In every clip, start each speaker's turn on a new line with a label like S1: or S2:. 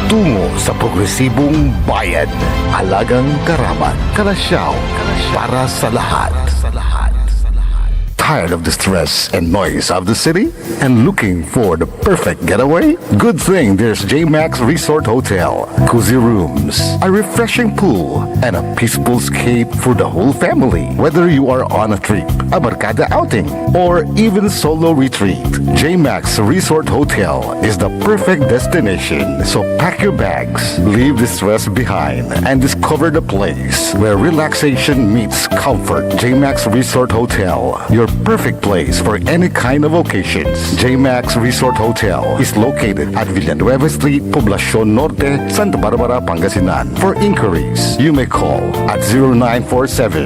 S1: tungo sa progresibong bayan. Alagang Karaman, Kalasyaw, para sa lahat. Tired of the stress and noise of the city and looking for the perfect getaway? Good thing there's JMax Resort Hotel. Cozy rooms, a refreshing pool, and a peaceful escape for the whole family. Whether you are on a trip, a barkada outing, or even solo retreat, JMax Resort Hotel is the perfect destination. So pack your bags, leave the stress behind, and discover the place where relaxation meets comfort. JMax Resort Hotel, your perfect place for any kind of occasions. JMax Resort Hotel is located at Villanueva Street, Poblacion Norte, Santa Barbara, Pangasinan. For inquiries, you may call at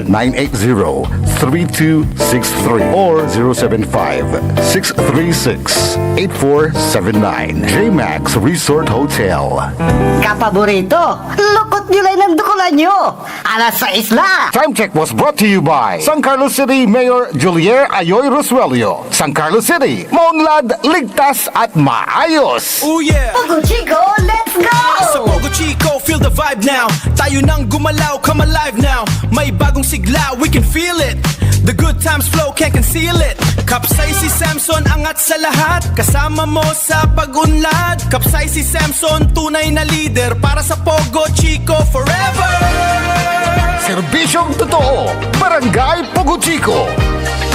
S1: 0947-980-3263 or 075-636-8479. JMax Resort Hotel.
S2: Kapaborito, lukot nyo lang ng dukulan nyo. Alas 6 na.
S1: Time check was brought to you by San Carlos City Mayor Julier Ayoy Rosuelio. San Carlos City, maunlad, ligtas at maayos.
S3: Oh yeah!
S2: Pogo Chico, let's go!
S3: Sa Pogo Chico, feel the vibe now. Tayo nang gumalaw, come alive now. May bagong sigla, we can feel it. The good times flow, can't conceal it. Kapsay si Samson, angat sa lahat. Kasama mo sa pag-unlad. Kapsay si Samson, tunay na leader. Para sa Pogo Chico, forever!
S1: Serbisyong totoo, Barangay Pogo Chico.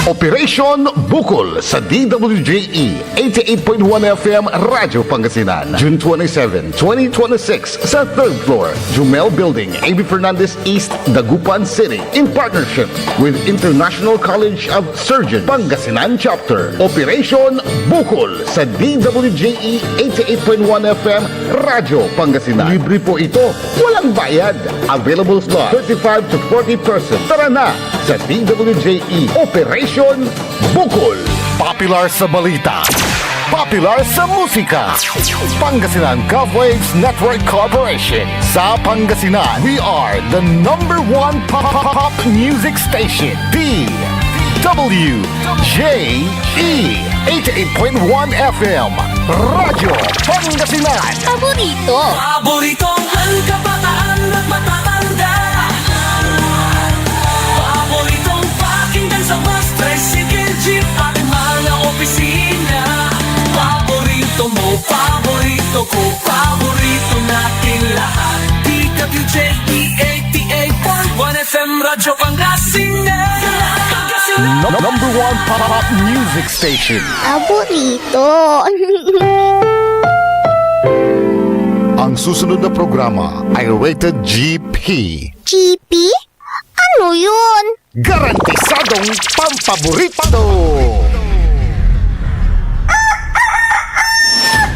S1: Operation Bukol sa DWJE 88.1 FM Radyo Pangasinan. June 27, 2026 sa 3rd floor, Jumel Building, A.B. Fernandez East, Dagupan City. In partnership with International College of Surgeons Pangasinan Chapter. Operation Bukol sa DWJE 88.1 FM Radyo Pangasinan. Libre po ito, walang bayad. Available slot 35 to 40 persons. Tara na sa DWJE Operation Bukol. Popular sa balita, popular sa musika. Pangasinan Golfwaves Network Corporation. Sa Pangasinan, we are the #1 pop music station. DWJE 88.1 FM Radyo Pangasinan.
S4: Paboritong ang kabataan at matatanda. Paboritong pakinggan sa bus, tricycle, jeep at mga opisina. Paborito mo, paborito ko, paborito natin lahat. DWJE 88.1 FM Radyo Pangasinan.
S1: #1 pop music station.
S5: Paborito.
S1: Ang susunod na programa ay rated GP.
S5: GP? Ano yun?
S1: Garantisadong pampaborito!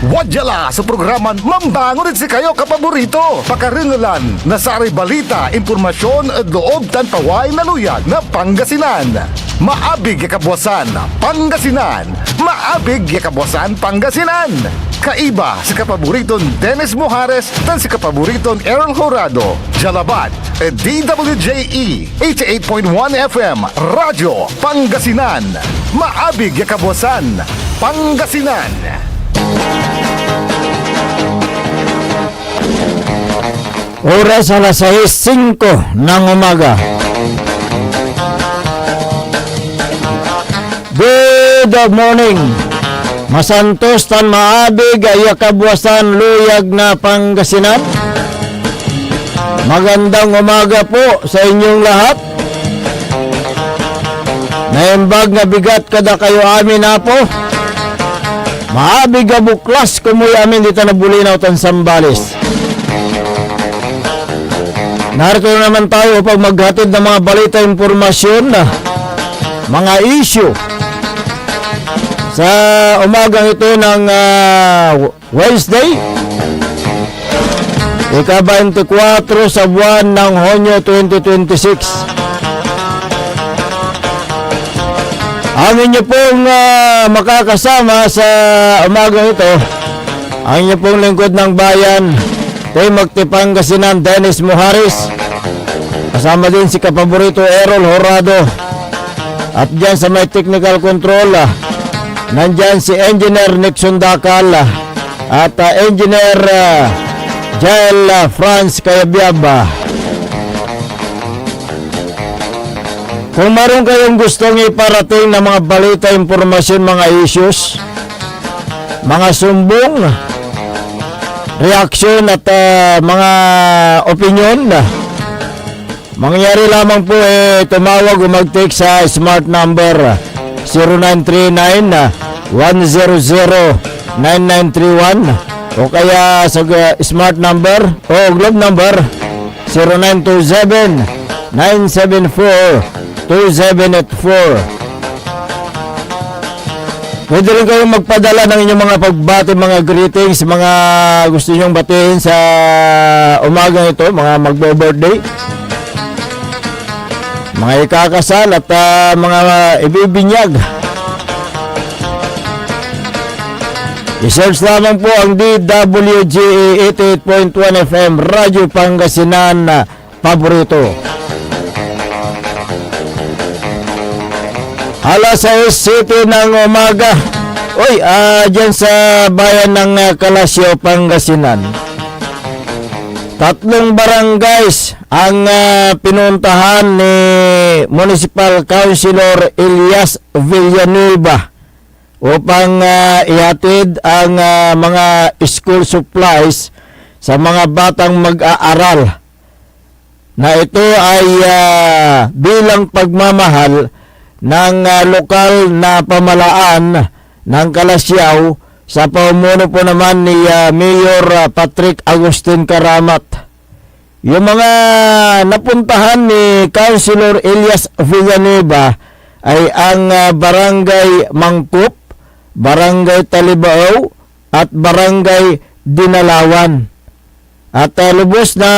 S1: Wadyala sa programan Mambangon si kayo kapaborito. Pakaringalan na sari balita, impormasyon at loob tanpaway na luyag na Pangasinan. Maabig yakabwasan Pangasinan. Maabig yakabwasan Pangasinan. Kaiba si kapaboriton Dennis Mojares dan si kapaboriton Errol Horado. Jalabat at DWJE 88.1 FM Radyo Pangasinan. Maabig yakabwasan Pangasinan.
S6: Oras alas 6:05 ng umaga. Good morning. Masantos tan maabig ay kabwasan luyag na Pangasinan. Magandang umaga po sa inyong lahat. Naimbag na bigat kada kayo amin na po. Maabig nga buklas kumuy amin dito na Bulinaw tan Sambales. Narito naman tayo upang maghatid ng mga balita, impormasyon na mga issue sa umagang ito ng Wednesday, ika-24 sa buwan ng Hunyo 2026. Ang inyo pong makakasama sa umagang ito, ang inyo pong lingkod ng bayan, kay Magtipangasinan Dennis Mojares. Kasama din si kapaborito Errol Horado. At dyan sa may technical control, nandyan si Engineer Nixon Dakal at Engineer Jael France Cayabyaba. Kung meron kayong gustong iparating na mga balita, impormasyon, mga issues, mga sumbong, reaksyon at mga opinion, mangyari lamang po tumawag o mag-text sa smart number 0939-100-9931 o kaya sa smart number o globe number 0927-974-2784. Pwede rin kayong magpadala ng inyong mga pagbati, mga greetings, mga gusto nyong batiin sa umagang ito, mga magbo-birthday, mga ikakasal at mga ibibinyag. I-search lamang po ang DWGE 88.1 FM Radyo Pangasinan na paborito. Alas 6:00 ng umaga. Uy, dyan sa bayan ng Kalasyaw, Pangasinan. 3 barangays ang pinuntahan ni Municipal Councilor Elias Villanueva upang ihatid ang mga school supplies sa mga batang mag-aaral. Na ito ay bilang pagmamahal ng lokal na pamalaan ng Kalasyaw sa pamumuno po naman ni Mayor Patrick Agustin Karamat. Yung mga napuntahan ni Councilor Elias Villanueva ay ang Barangay Mangkup, Barangay Talibao at Barangay Dinalawan. At lubos na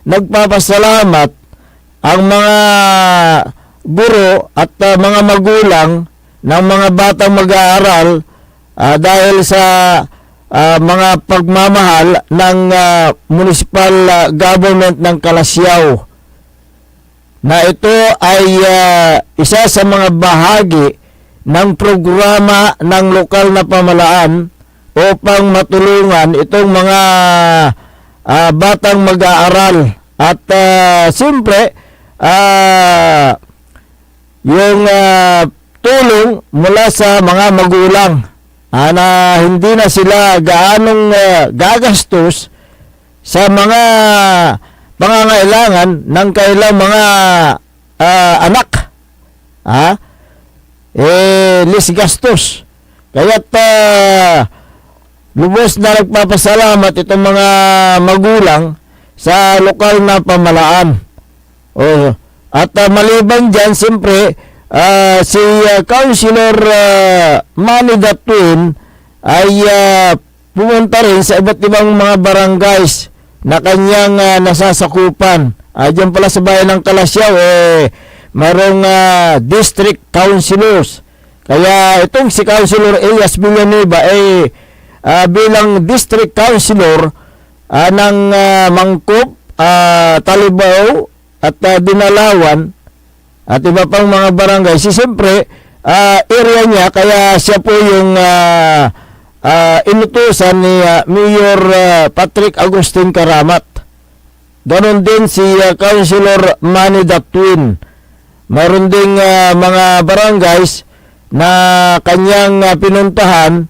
S6: nagpapasalamat ang mga guro at mga magulang ng mga batang mag-aaral dahil sa mga pagmamahal ng municipal government ng Kalasyaw, na ito ay isa sa mga bahagi ng programa ng lokal na pamalaan upang matulungan itong mga batang mag-aaral at siyempre yung tulong mula sa mga magulang na hindi na sila gaanong gagastos sa mga pangangailangan ng kailang mga anak. Less gastos. Kaya't lubos na nagpapasalamat itong mga magulang sa lokal na pamalaan. At maliban dyan, siyempre, si Councilor Manny Datuin ay pumunta rin sa iba't ibang mga barangays na kanyang nasasakupan. Diyan pala sa bayan ng Kalasyaw, mayroong district councilors. Kaya itong si Councilor Elias Villanueva bilang district councilor ng Mangkup, Talibao at Dinalawan at iba pang mga barangay, siyempre area niya, kaya siya po yung inutusan ni Mayor Patrick Agustin Karamat. Ganon din si Councilor Manny Datuin. Mayroon ding mga barangays na kanyang pinuntahan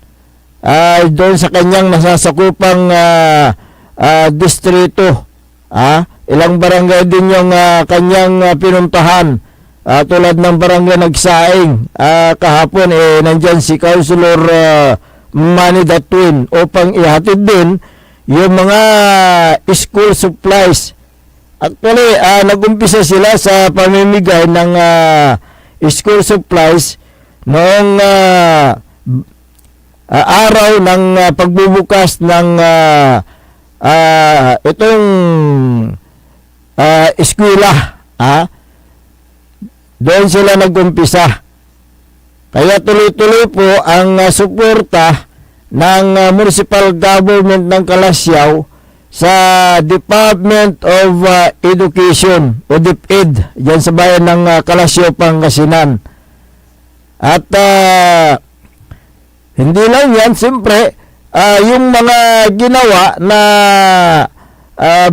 S6: doon sa kanyang nasasakupang distrito. Ilang barangay din yung kanyang pinuntahan. Tulad ng barangay Nagsaing, kahapon nandyan si Councilor Manny Datuin upang ihatid din yung mga school supplies. Actually, nag-umpisa sila sa pamimigay ng school supplies noong araw ng pagbubukas ng itong eskwela. Doon sila nag-umpisa. Kaya tuloy-tuloy po ang suporta ng municipal government ng Kalasyaw sa Department of Education o DepEd dyan sa bayan ng Kalasyaw, Pangasinan. At hindi lang yan, siyempre yung mga ginawa na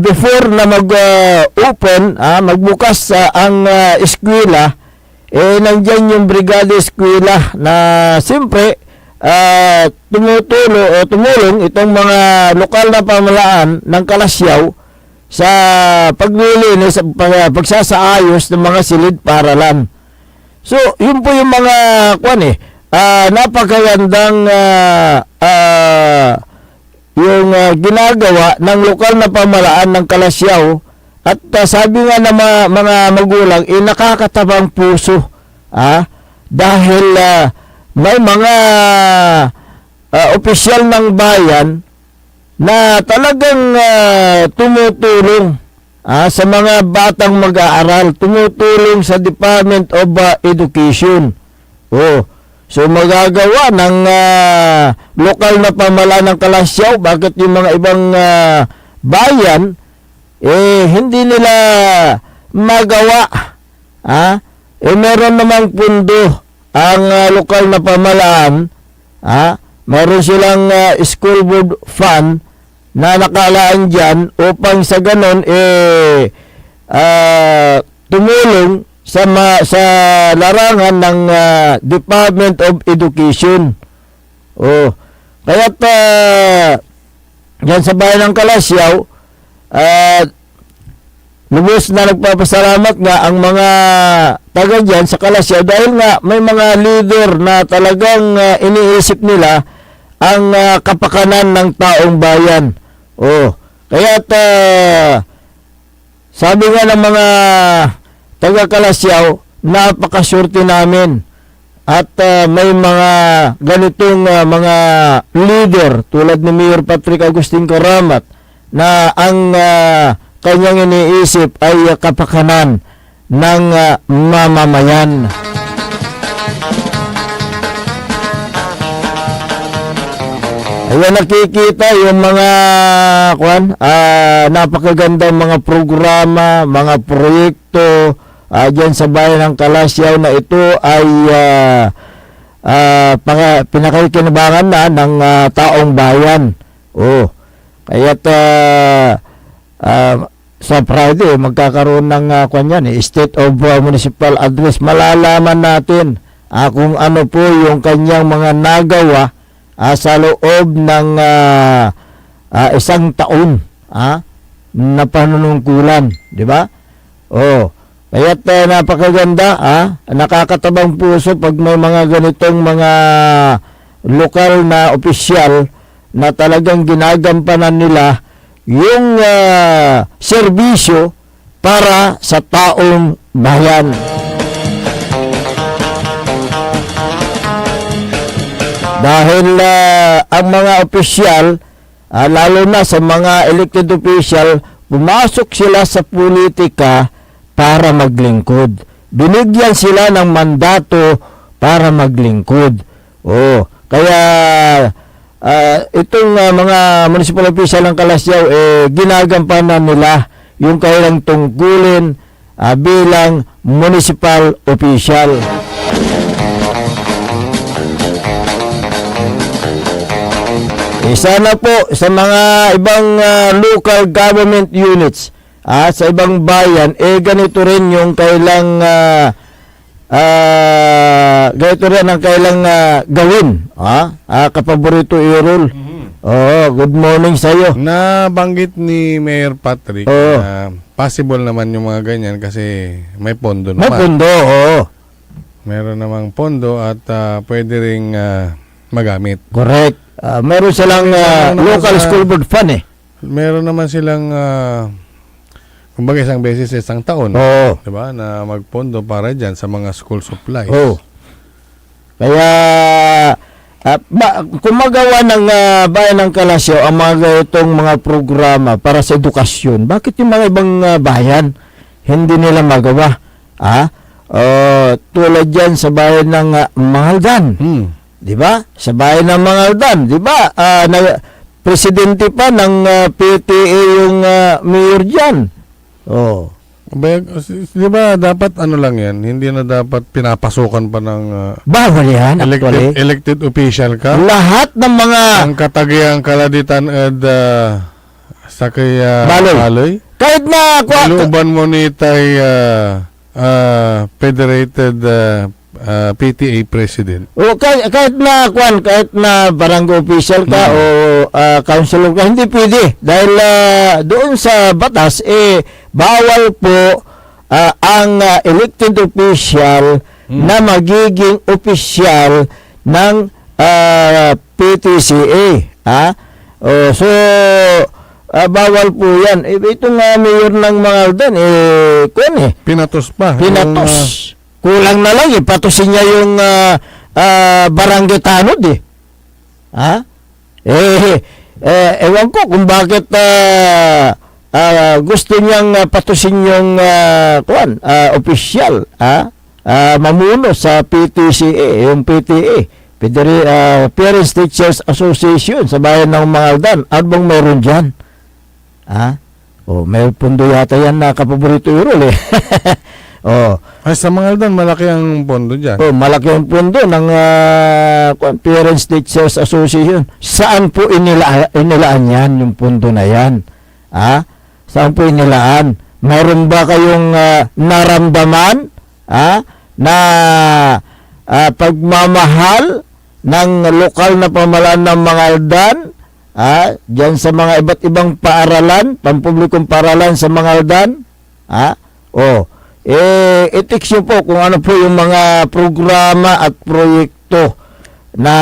S6: before na mag-open, magbukas ang eskwela, nandyan yung Brigada Eskwela na siyempre tumulong itong mga lokal na pamahalaan ng Kalasyaw sa paglilinis, pagsasaayos ng mga silid-paralan. So, yun po yung mga napakagandang yung ginagawa ng lokal na pamahalaan ng Kalasyaw. At sabi nga ng mga magulang, nakakatabang puso. Dahil may mga opisyal ng bayan na talagang tumutulong sa mga batang mag-aaral, tumutulong sa Department of Education. So magagawa ng lokal na pamahalaan ng Kalasyaw, bakit yung mga ibang bayan hindi nila magawa? Meron namang pundo ang lokal na pamahalaan, meron silang school board fund na nakalaan dyan upang sa ganon tumulong sa larangan ng Department of Education. Kaya't yan sa bayan ng Kalasyaw, lubos na nagpapasalamat nga ang mga taga dyan sa Kalasyaw dahil nga may mga leader na talagang iniisip nila ang kapakanan ng taong bayan. Kaya't sabi nga ng mga taga Kalasyaw, napakasurti namin at may mga ganitong mga leader tulad ni Mayor Patrick Agustin Karamat na ang kanyang iniisip ay kapakanan ng mamamayan. Ayan, nakikita yung mga napakagandang mga programa, mga proyekto dyan sa bayan ng Kalasyaw na ito ay pinakikinabangan na ng taong bayan. Kaya't sa Friday magkakaroon ng State of Municipal Address. Malalaman natin kung ano po yung kanyang mga nagawa sa loob ng isang taon na panunungkulan, di ba? Kaya't napakaganda, nakakatabang puso pag may mga ganitong mga lokal na opisyal na talagang ginagampanan nila yung serbisyo para sa taong bayan. Dahil ang mga opisyal, lalo na sa mga elected official, pumasok sila sa politika para maglingkod. Binigyan sila ng mandato para maglingkod. Kaya itong mga municipal official ng Kalasyaw, ginagampanan nila yung kailang tungkulin bilang municipal official. Sana po sa mga ibang local government units sa ibang bayan, ganito rin yung kailang ganito rin ang kailang gawin. Kapaborito Irol. Good morning sa iyo.
S7: Nabanggit ni Mayor Patrick na possible naman yung mga ganyan kasi may pondo naman.
S6: May pondo,
S7: Meron namang pondo at pwede ring magamit.
S6: Correct. Meron silang local school board fund
S7: Meron naman silang kumbaga isang beses sa isang taon. Diba? Na magpondo para dyan sa mga school supplies.
S6: Kaya kung magawa ng bayan ng Kalasyaw ang mga itong mga programa para sa edukasyon, bakit yung mga ibang bayan hindi nila magawa? Tulad dyan sa bayan ng Mangaldan. Di ba? Sa bayan ng Mangaldan, di ba? Presidente pa ng PTA yung mayor dyan.
S7: Di ba dapat ano lang yan? Hindi na dapat pinapasukan pa ng
S6: Bawal yan, actually.
S7: elected official ka.
S6: Lahat ng mga
S7: Ang katagayang kaladitan at sa kay
S6: Baloy. kahit na
S7: Luban mo ni tay Federated PTA President.
S6: o kahit na barangay official ka o councilor ka, hindi pwede dahil doon sa batas bawal po ang elected official na magiging official ng PTCA. So bawal po yan. Ito nga mayor ng Mangaldan,
S7: Pinatos pa.
S6: pinatos. Kulang na lang, patusin niya yung barangay tanod ewan ko kung bakit gusto niyang patusin yung official, mamuno sa PTCA, yung PTA, Parents Teachers Association sa bayan ng Mangaldan. Ano bang meron dyan? May pundo yata yan na kapaborito Irol
S7: Ay, sa Mangaldan, malaki ang pondo dyan.
S6: malaki ang pundo ng Parents Teachers Association. Saan po inilaan yan, yung pundo na yan? Saan po inilaan? Meron ba kayong naramdaman na pagmamahal ng lokal na pamahalaan ng Mangaldan diyan sa mga iba't ibang paaralan, pampublikong paaralan sa Mangaldan? I-text nyo po kung ano po yung mga programa at proyekto na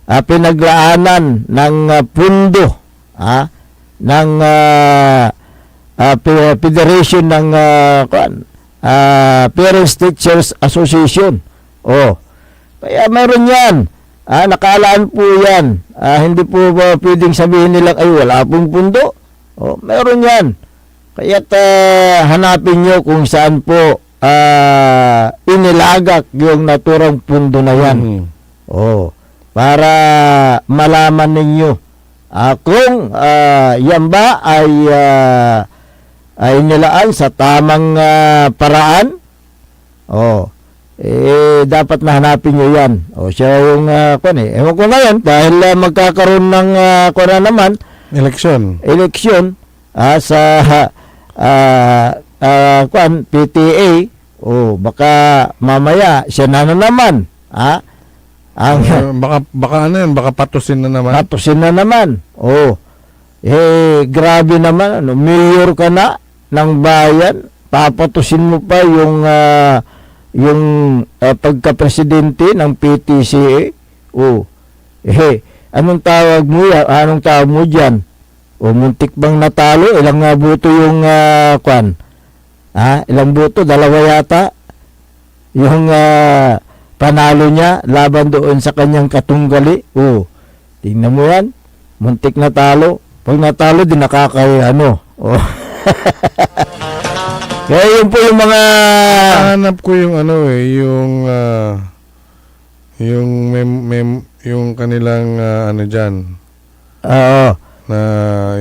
S6: pinaglaanan ng pundo ng Federation ng Parents Teachers Association. Kaya meron yan. Nakalaan po yan. Hindi po ba pwedeng sabihin nila ay wala pong pundo. Meron yan. Kaya't hanapin nyo kung saan po inilagak yung naturang pundo na yan. Para malaman ninyo kung yan ba ay nilaan sa tamang paraan. Dapat na hanapin nyo yan. Siya yung ewan ko na yan dahil magkakaroon ng
S7: Eleksyon.
S6: sa PTA. Baka mamaya siya na naman.
S7: Baka ano yan, baka patusin na naman.
S6: Patusin na naman. Grabe naman. Mayor ka na ng bayan, papatusin mo pa yung pagka-presidente ng PTCA. Anong tawag mo yan? Anong tawag mo dyan? Muntik bang natalo? Ilang boto yung ilang boto? 2 yata. Yung panalo niya laban doon sa kanyang katunggali. Tingnan mo yan. Muntik natalo. Pag natalo, din nakakaya Kaya yun po yung mga
S7: Hanap ko yung yung kanilang dyan. Na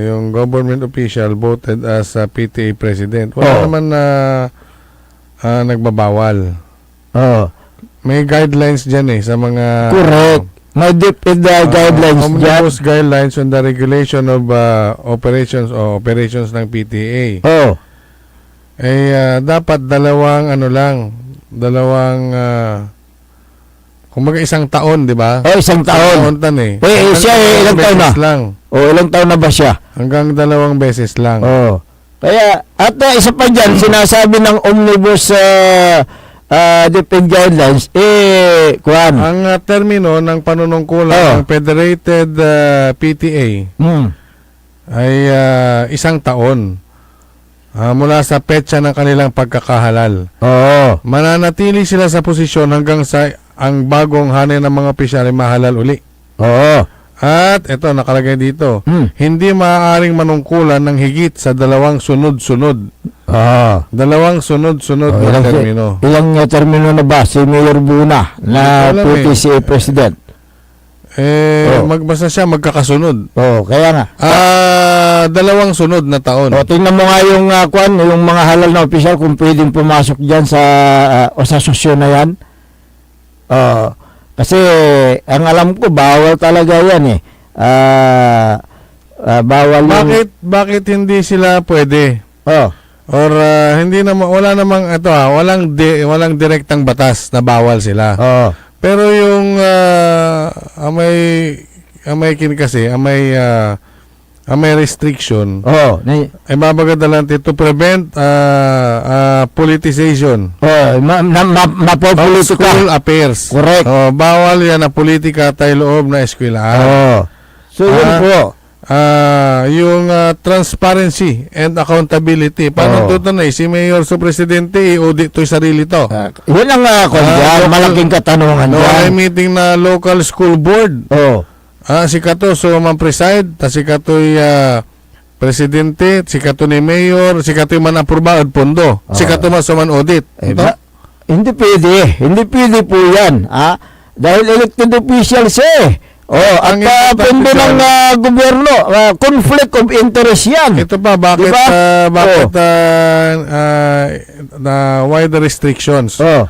S7: yung government official voted as PTA president. Wala naman na nagbabawal. May guidelines dyan sa mga
S6: correct. May guidelines dyan.
S7: Omnibus guidelines on the regulation of operations ng PTA. Dapat dalawang kumbaga isang taon, di ba?
S6: Isang taon. Siya ilang taon na?
S7: Lang.
S6: Ilang taon na ba siya?
S7: Hanggang 2 beses lang.
S6: Kaya, at isa pa dyan, sinasabi ng Omnibus Defense Guidelines,
S7: Ang termino ng panunungkulan ng Federated PTA ay isang taon. Mula sa petsa ng kanilang pagkakahalal. Mananatili sila sa posisyon hanggang sa ang bagong hanay ng mga opisyal ay mahalal uli. At ito, nakalagay dito, hindi maaaring manungkulan ng higit sa 2 sunod-sunod. 2 sunod-sunod na termino.
S6: Ilang termino na ba si Mayor Buna na PTCA President?
S7: basta siya magkakasunod.
S6: Kaya nga.
S7: Dalawang sunod na taon.
S6: Tingnan mo nga yung yung mga halal na opisyal kung pwedeng pumasok diyan sa sosyo na yan. Kasi ang alam ko bawal talaga yan bawal yung...
S7: Bakit hindi sila pwede? Or hindi naman, wala namang walang direktang batas na bawal sila. Pero yung may restriction. Mabagad to prevent politicization.
S6: Mapopolitika.
S7: School affairs.
S6: Correct.
S7: Bawal yan na politika tayo loob na eskwelahan.
S6: So yun po.
S7: Yung transparency and accountability. Paano tutunay? Si Mayor sa Presidente, i-audit to'y sarili to.
S6: Yun ang malaking katanungan
S7: May
S6: dyan.
S7: meeting na local school board. Si Kato, so man-preside, si Kato'y Presidente, si Kato ni Mayor, si Kato'y man-apurba at pondo. Si Kato man audit.
S6: Hindi pwede. Hindi pwede po yan. Dahil elected officials at pondo ng gobyerno, conflict of interest yan.
S7: Ito pa, bakit
S6: Diba?
S7: why the restrictions? To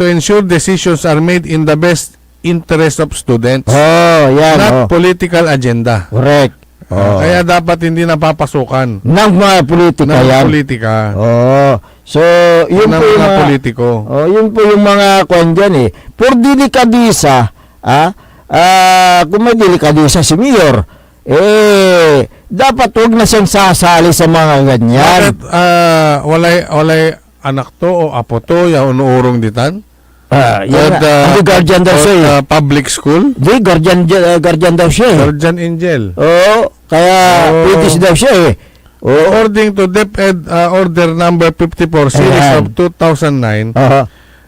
S7: ensure decisions are made in the best interest of students.
S6: Yan.
S7: Not political agenda.
S6: Correct.
S7: Kaya dapat hindi napapasukan
S6: Ng mga politika
S7: ng
S6: yan.
S7: politika.
S6: So, yun
S7: Ng
S6: po yung
S7: mga
S6: mga
S7: politiko.
S6: yun po yung mga kwan dyan For delikadisa, kung may delikadisa si Mayor, dapat huwag na siyang sasali sa mga ganyan.
S7: Bakit walay anak to o apo to yung unuurong ditan?
S6: Hindi guardian daw siya
S7: public school?
S6: Hindi, guardian daw siya
S7: Guardian angel.
S6: Kaya British daw siya
S7: According to DepEd Order number 54 series of 2009,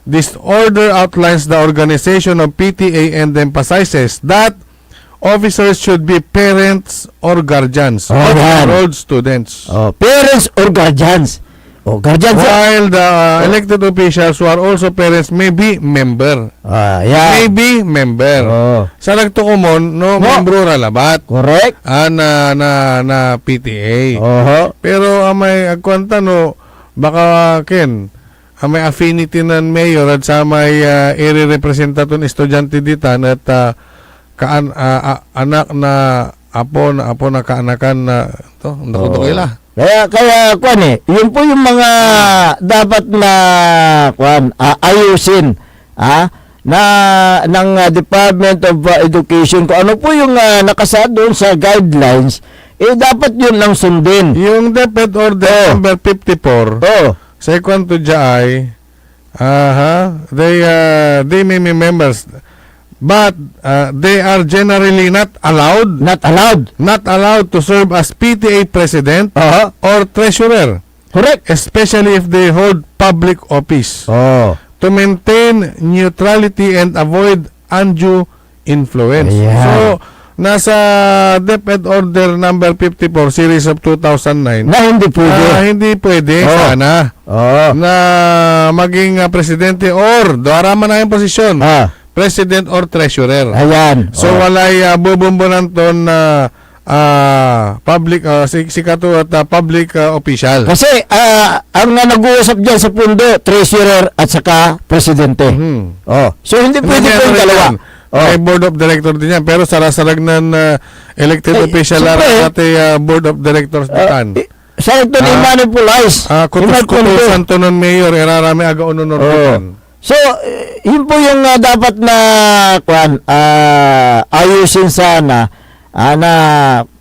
S7: this order outlines the organization of PTA and emphasizes that officers should be parents or guardians of enrolled students.
S6: Parents or guardians. Guardians.
S7: While the elected officials who are also parents may be member. May be member. Sa nagtukumon, membro ralabat.
S6: Correct.
S7: Na PTA. Pero may agkwanta baka may affinity ng mayor at sa may i-representa ton estudyante ditan at anak na apo na kaanakan na to nakutukila.
S6: Kaya yun po yung mga dapat na ayusin ng Department of Education. Kung ano po yung nakasaad doon sa guidelines, dapat yun lang sundin.
S7: Yung DepEd Order number 54, second to Jai, they may be members, but they are generally not allowed to serve as PTA president or treasurer.
S6: Correct.
S7: Especially if they hold public office. To maintain neutrality and avoid undue influence. So, nasa DepEd Order number 54 series of 2009
S6: na hindi pwede.
S7: Sana na maging presidente or daraman na yung posisyon. President or treasurer.
S6: Ayan.
S7: So walay bubumbunan ton public sikato at public official.
S6: Kasi ang nag-uusap diyan sa pundo, treasurer at saka presidente. So hindi pwede po yung dalawa.
S7: May board of director din yan, pero sarasarag ng elected official at board of directors ditan.
S6: Sa ito ni manipulize.
S7: Kutusan to ng mayor, irarami aga ununor.
S6: So, yun po yung dapat na ayusin sana na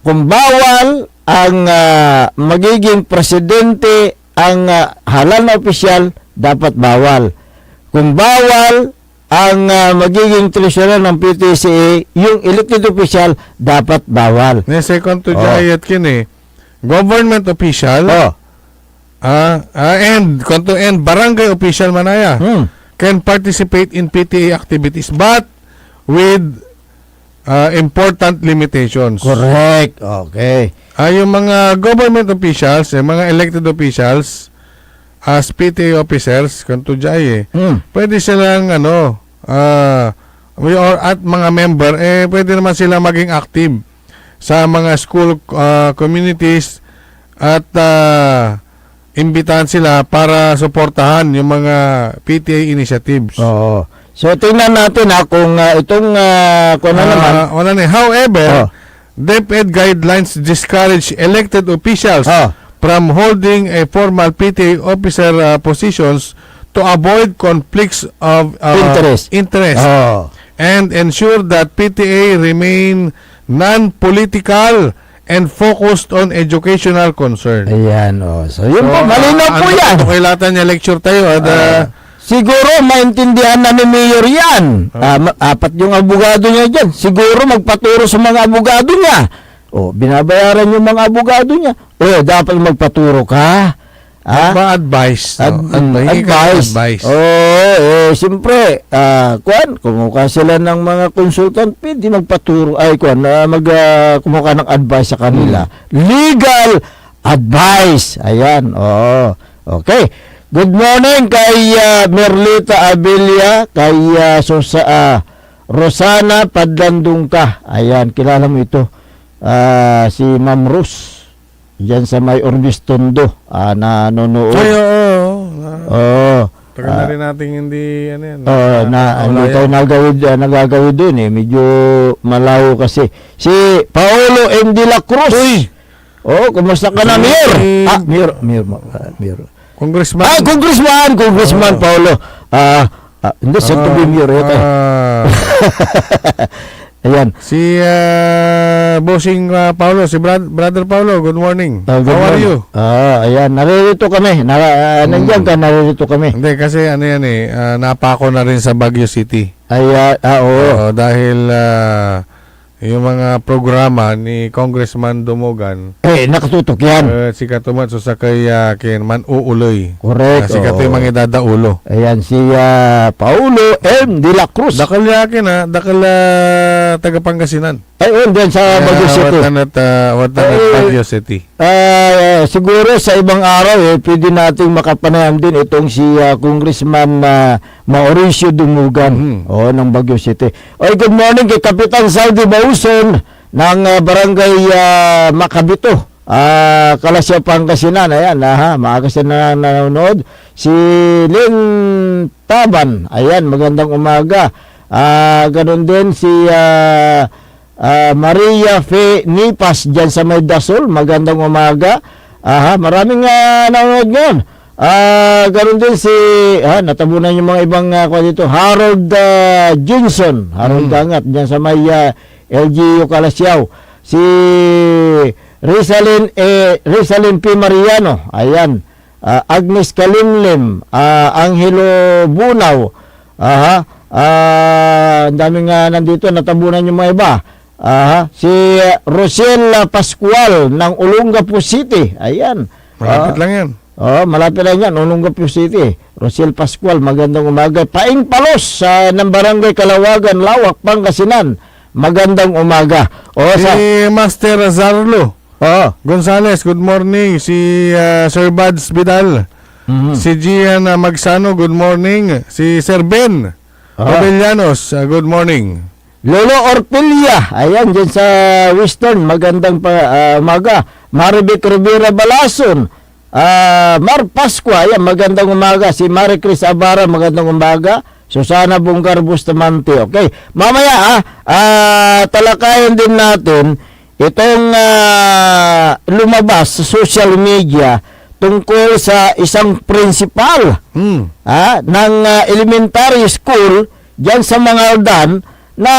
S6: kung bawal ang magiging presidente ang halal na opisyal, dapat bawal. Kung bawal ang magiging treasurer ng PTCA, yung elected official, dapat bawal.
S7: Second to Jayat government official and barangay official manaya can participate in PTA activities but with important limitations.
S6: Correct. Okay.
S7: Yung mga government officials, yung mga elected officials as PTA officers, pwede silang or at mga member, pwede naman sila maging active sa mga school communities at imbitahan sila para suportahan yung mga PTA initiatives.
S6: Oo. So tingnan natin kung itong kung ano naman.
S7: However, DepEd guidelines discourage elected officials from holding a formal PTA officer positions to avoid conflicts of interest and ensure that PTA remain non-political and focused on educational concern.
S6: Ayan, so yun po, malinaw po yan.
S7: Kung kailangan niya lecture tayo,
S6: siguro maintindihan na ni Mayor yan. Apat yung abogado niya dyan. Siguro magpaturo sa mga abogado niya. Binabayaran yung mga abogado niya. Dapat magpaturo ka.
S7: Advice.
S6: Advice. Siyempre, kumuha sila ng mga consultant, pwede magpaturo, kumuha ng advice sa kanila. Legal advice. Ayan, okay. Good morning kay Merlita Abilia, kay Rosana Padlandungka. Ayan, kilala mo ito. Si Ma'am Rose. Diyan sa may Orbistondo na nanonood.
S7: Tagal na rin natin hindi
S6: hindi tayo nagagawid doon medyo malayo kasi. Si Paolo M. De La Cruz. Kumusta ka na, Mayor? Mayor. Congressman Paolo. Hindi, Santo Mayor yata. Ayan.
S7: Si Bossing Paulo, si Brother Paulo, good morning. How are you?
S6: Ayan, naririto kami. Nandiyan ka, naririto kami.
S7: Hindi, kasi napako na rin sa Baguio City.
S6: Oo.
S7: Dahil yung mga programa ni Congressman Dumogan.
S6: Nakatutok yan.
S7: Si Katumat, so sa kay man uuloy.
S6: Correct.
S7: Si Katuy mga idadaulo.
S6: Ayan, si Paulo M. De La Cruz.
S7: Dakal yakin dakal taga Pangasinan.
S6: Diyan sa Baguio City.
S7: Watanat Baguio City.
S6: Siguro sa ibang araw, pwede nating makapanayam din itong si Congressman Mauricio Dumugan ng Baguio City. Good morning kay Kapitan Saldi Bauson ng Barangay Macabito, Kalasya, Pangasinan. Ayan, maaga siya nanonood. Si Lynn Taban, ayan, magandang umaga. Ganon din si Maria Fe Nipas dyan sa May Dasol, magandang umaga. Maraming nanonood ngayon. Ganon din si natabunan yung mga ibang dito, Harold Johnson, Harold Dangat dyan sa May LGU Kalasyaw. Si Rizalyn P. Mariano, ayan. Agnes Kalimlim, Angelo Bunaw, ang daming nandito, natabunan yung mga iba. Si Rosel Pascual ng Olongapo City. Ayan.
S7: Malapit lang yan.
S6: Malapit lang yan, Olongapo City. Rosel Pascual, magandang umaga. Paing Palos ng Barangay Kalawagan, Lawak, Pangasinan. Magandang umaga.
S7: Si Master Zarlo Gonzales, good morning. Si Sir Buds Vidal. Si Gian Magsano, good morning. Si Sir Ben Pabellanos, good morning.
S6: Lolo Orpilia, ayan, dyan sa Western, magandang umaga. Maribek Rivera Balason, Mar Pascua, ayan, magandang umaga. Si Marie Chris Abara, magandang umaga. Susana Bunggar Bustamante, okay. Mamaya, talakayan din natin itong lumabas sa social media tungkol sa isang principal ng elementary school dyan sa Mangaldan na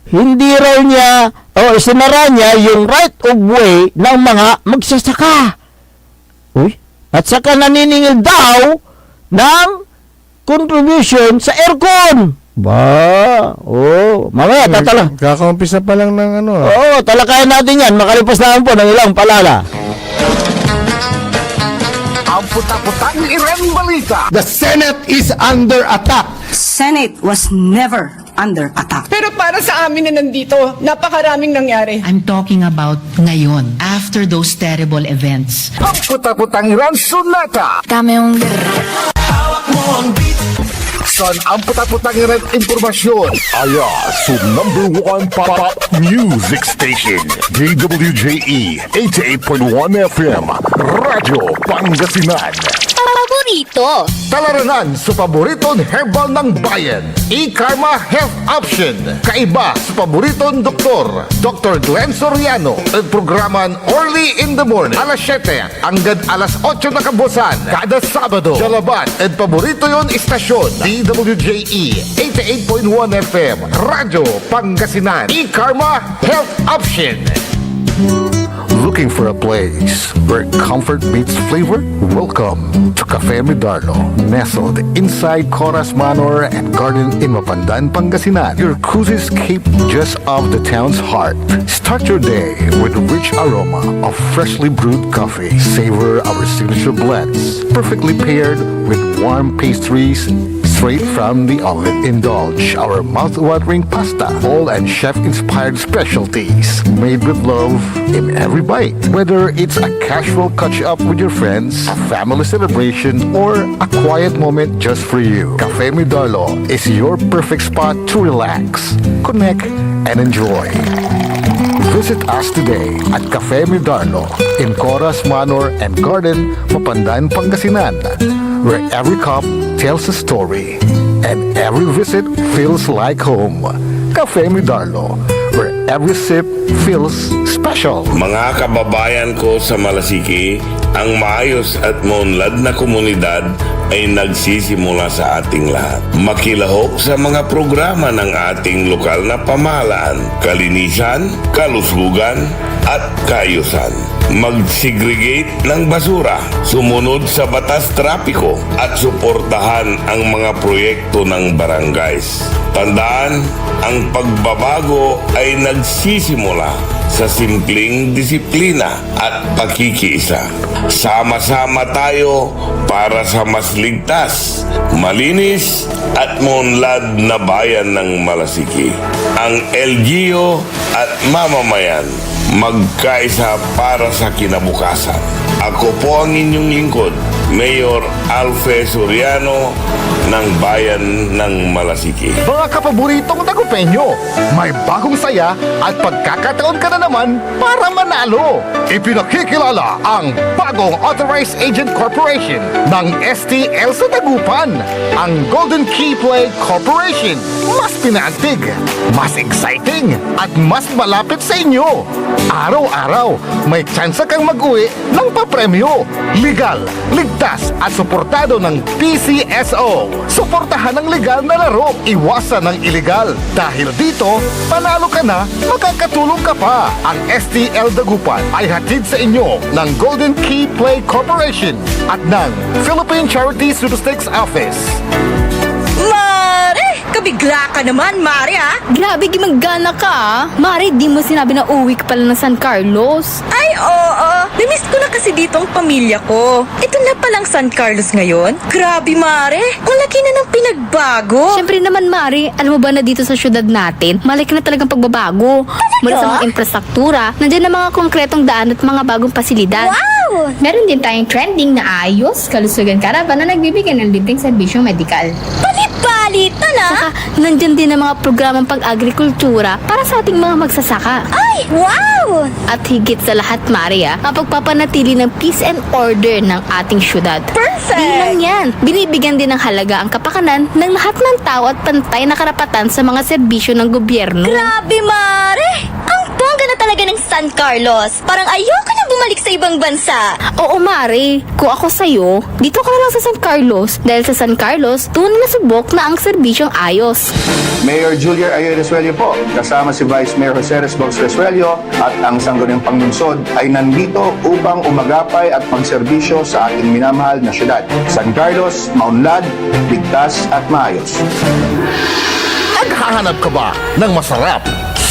S6: hindi raw niya isinara niya yung right of way ng mga magsasaka. At saka naniningil daw ng contribution sa aircon. Mamaya
S7: Kaka-umpisa pa lang ng
S6: talakayan natin yan. Makalipas naman po ng ilang palala.
S1: Ang puta-putang irang balita.
S8: The Senate is under attack.
S2: Senate was never under attack.
S9: Pero para sa amin na nandito, napakaraming nangyari.
S10: I'm talking about ngayon, after those terrible events.
S1: Ang puta-putang irang sunata.
S10: Dami yung...
S3: Hawak mo ang beat.
S1: Buksan ang putat-putang informasyon. Aya sa #1 pop music station. DWJE 88.1 FM. Radyo Pangasinan.
S5: Paborito.
S1: Talaranan sa paboritong herbal ng bayan. E-Karma Health Option. Kaiba sa paboritong doktor. Dr. Glenn Soriano. At programan Early in the Morning. Alas 7 hanggang alas 8 na kabusan. Kada Sabado. Jalaban. At paborito yon istasyon. DWJE 88.1 FM. Radyo Pangasinan. E-Karma Health Option. Looking for a place where comfort meets flavor? Welcome to Cafe Medardo, nestled inside Coras Manor and Garden in Mapandan, Pangasinan. Your cozy escape just off the town's heart. Start your day with a rich aroma of freshly brewed coffee. Savor our signature blends, perfectly paired with warm pastries straight from the oven. Indulge our mouth-watering pasta, all and chef-inspired specialties made with love in every bite. Whether it's a casual catch-up with your friends, a family celebration, or a quiet moment just for you, Cafe Medardo is your perfect spot to relax, connect, and enjoy. Visit us today at Cafe Medardo in Coras Manor and Garden, Mapandan, Pangasinan, where every cup tells a story and every visit feels like home. Cafe Medardo, where every sip feels special.
S11: Mga kababayan ko sa Malasiki, ang maayos at maunlad na komunidad ay nagsisimula sa ating lahat. Makilahok sa mga programa ng ating lokal na pamahalaan, kalinisan, kalusugan, at kaayusan. Mag-segregate ng basura, sumunod sa batas trapiko, at suportahan ang mga proyekto ng barangays. Tandaan, ang pagbabago ay nagsisimula sa simpleng disiplina at pakikiisa. Sama-sama tayo para sa mas ligtas, malinis at maunlad na bayan ng Malasiki. Ang LGU at mamamayan magkaisa para sa kinabukasan. Ako po ang inyong lingkod, Mayor Alfe Soriano ng Bayan ng Malasiki.
S1: Mga kapaboritong tagupenyo, may bagong saya at pagkakataon ka na naman para manalo. Ipinakikilala ang bagong Authorized Agent Corporation ng STL sa Dagupan, ang Golden Key Play Corporation. Mas pinaantig, mas exciting, at mas malapit sa inyo. Araw-araw, may tsansa kang mag-uwi ng papremyo. Legal, ligtas at suportado ng PCSO. Suportahan ang legal na laro, iwasan ng illegal. Dahil dito, panalo ka na, makakatulong ka pa. Ang STL Dagupan ay hatid sa inyo ng Golden Key Play Corporation at ng Philippine Charity Statistics Office.
S5: Mare! Kabigla ka naman, Mare, ha?
S12: Grabe, gimagana ka, ah. Mare, di mo sinabi na uwi ka pala ng San Carlos.
S5: Ay, oo. Namiss ko na kasi dito ang pamilya ko. Ito na palang San Carlos ngayon. Grabe, Mare. Ang laki na ng pinagbago.
S12: Siyempre naman, Mare, alam mo ba na dito sa syudad natin, malaki na talagang pagbabago. Mula sa mga infrastruktura, nandiyan na mga konkretong daan at mga bagong pasilidad.
S5: Wow!
S12: Meron din tayong trending na ayos, kalusugan karavan na nagbibigay ng libreng serbisyong medikal.
S5: Palit-palitan, ha?
S12: Saka, nandyan din ang mga programang pag-agrikultura para sa ating mga magsasaka.
S5: Ay, wow!
S12: At higit sa lahat, Maria, ang pagpapanatili ng peace and order ng ating syudad.
S5: Perfect!
S12: Di lang yan, binibigyan din ng halaga ang kapakanan ng lahat ng tao at pantay na karapatan sa mga serbisyo ng gobyerno.
S5: Grabe, Mare! Ang bongga na talaga ng San Carlos. Parang ayoko na bumalik sa ibang bansa.
S12: Oo, Mare, kung ako sa'yo, dito ka na lang sa San Carlos dahil sa San Carlos, tunay na subok na ang serbisyong ayos.
S13: Mayor Julia Ayer Resuello po, kasama si Vice Mayor Jose Resbox Resuello at ang Sangguniang Panglungsod ay nandito upang umagapay at magserbisyo sa ating minamahal na syudad. San Carlos, maunlad, ligtas at maayos.
S1: Naghahanap ka ba ng masarap,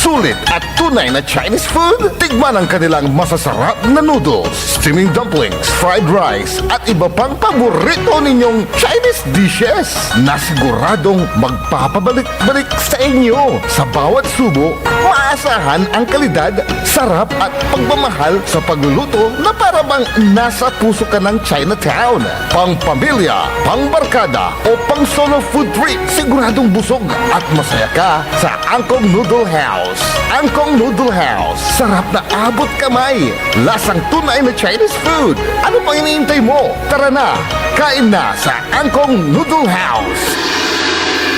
S1: sulit at tunay na Chinese food? Tikman ang kanilang masasarap na noodles, steaming dumplings, fried rice, at iba pang paborito ninyong Chinese dishes na siguradong magpapabalik-balik sa inyo. Sa bawat subo, maasahan ang kalidad, sarap at pagmamahal sa pagluluto na para bang nasa puso ka ng Chinatown. Pang pamilya, pang barkada o pang solo food trip, siguradong busog at masaya ka sa Angkong Noodle House. Angkong Noodle House, sarap na abot kamay, lasang tunay na Chinese food. Ano pang iniintay mo? Tara na, kain na sa Angkong Noodle House.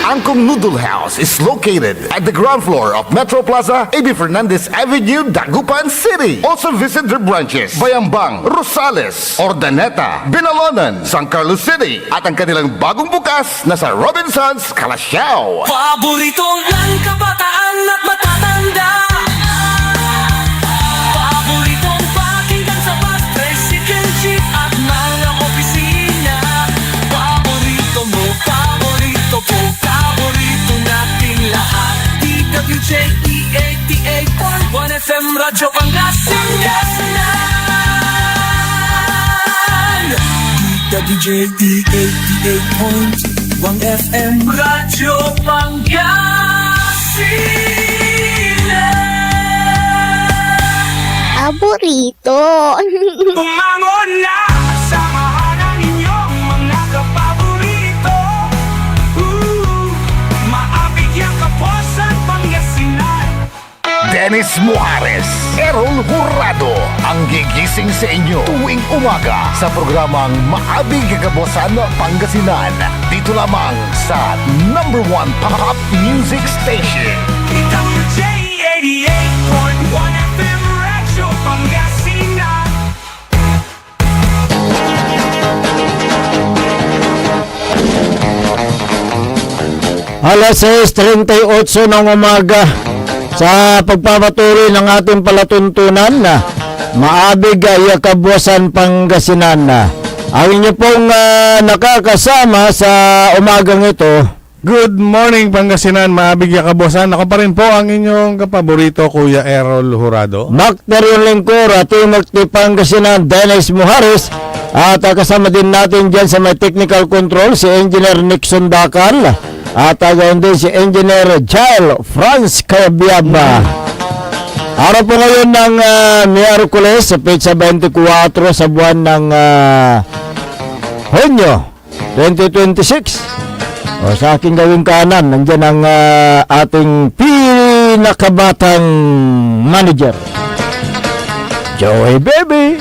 S1: Angkong Noodle House is located at the ground floor of Metro Plaza, A.B. Fernandez Avenue, Dagupan City. Also visit their branches, Bayambang, Rosales, Ordaneta, Binalonan, San Carlos City, at ang kanilang bagong bukas na sa Robinsons, Calasiao.
S4: Paborito ng kabataan at matatanda. Paboritong pakinggan sa bus, tricycle, jeep at mga opisina. Paborito mo, paborito ko, paborito nating lahat. DWJE 88.1 FM Radyo Pangasinan. DWJE 88.1 FM Radyo Pangasinan.
S12: Paborito.
S4: Bumangon na! Samahan ang inyong mga kapaborito. Maabig yung kaposan Pangasinan.
S1: Dennis Muhares, Errol Hurado, ang gigising sa inyo tuwing umaga sa programang Maabig Kagabosan Pangasinan. Dito lamang sa #1 Pop Music Station.
S4: DWJ 88.1 FM Radyo Pangasinan.
S6: Alas 6:38 ng umaga sa pagpapatuloy ng ating palatuntunan na Maabig Kabuasan Pangasinan. Ang inyo pong nakakasama sa umagang ito.
S7: Good morning Pangasinan, Maabig Kabuasan. Ako pa rin po ang inyong kapaborito, Kuya Errol Hurado.
S6: Makterion Lingkor, ating Magti Pangasinan, Dennis Muhares. At kasama din natin dyan sa may technical control si Engineer Nixon Dakal. At gayon din si Engineer Jael Franz Cayabiaba. Araw po ngayon ng Miyerkules sa Petsa 24 sa buwan ng Hunyo 2026. O sa aking gawing kanan, nandyan ang ating pinakabatang manager, Joey Baby.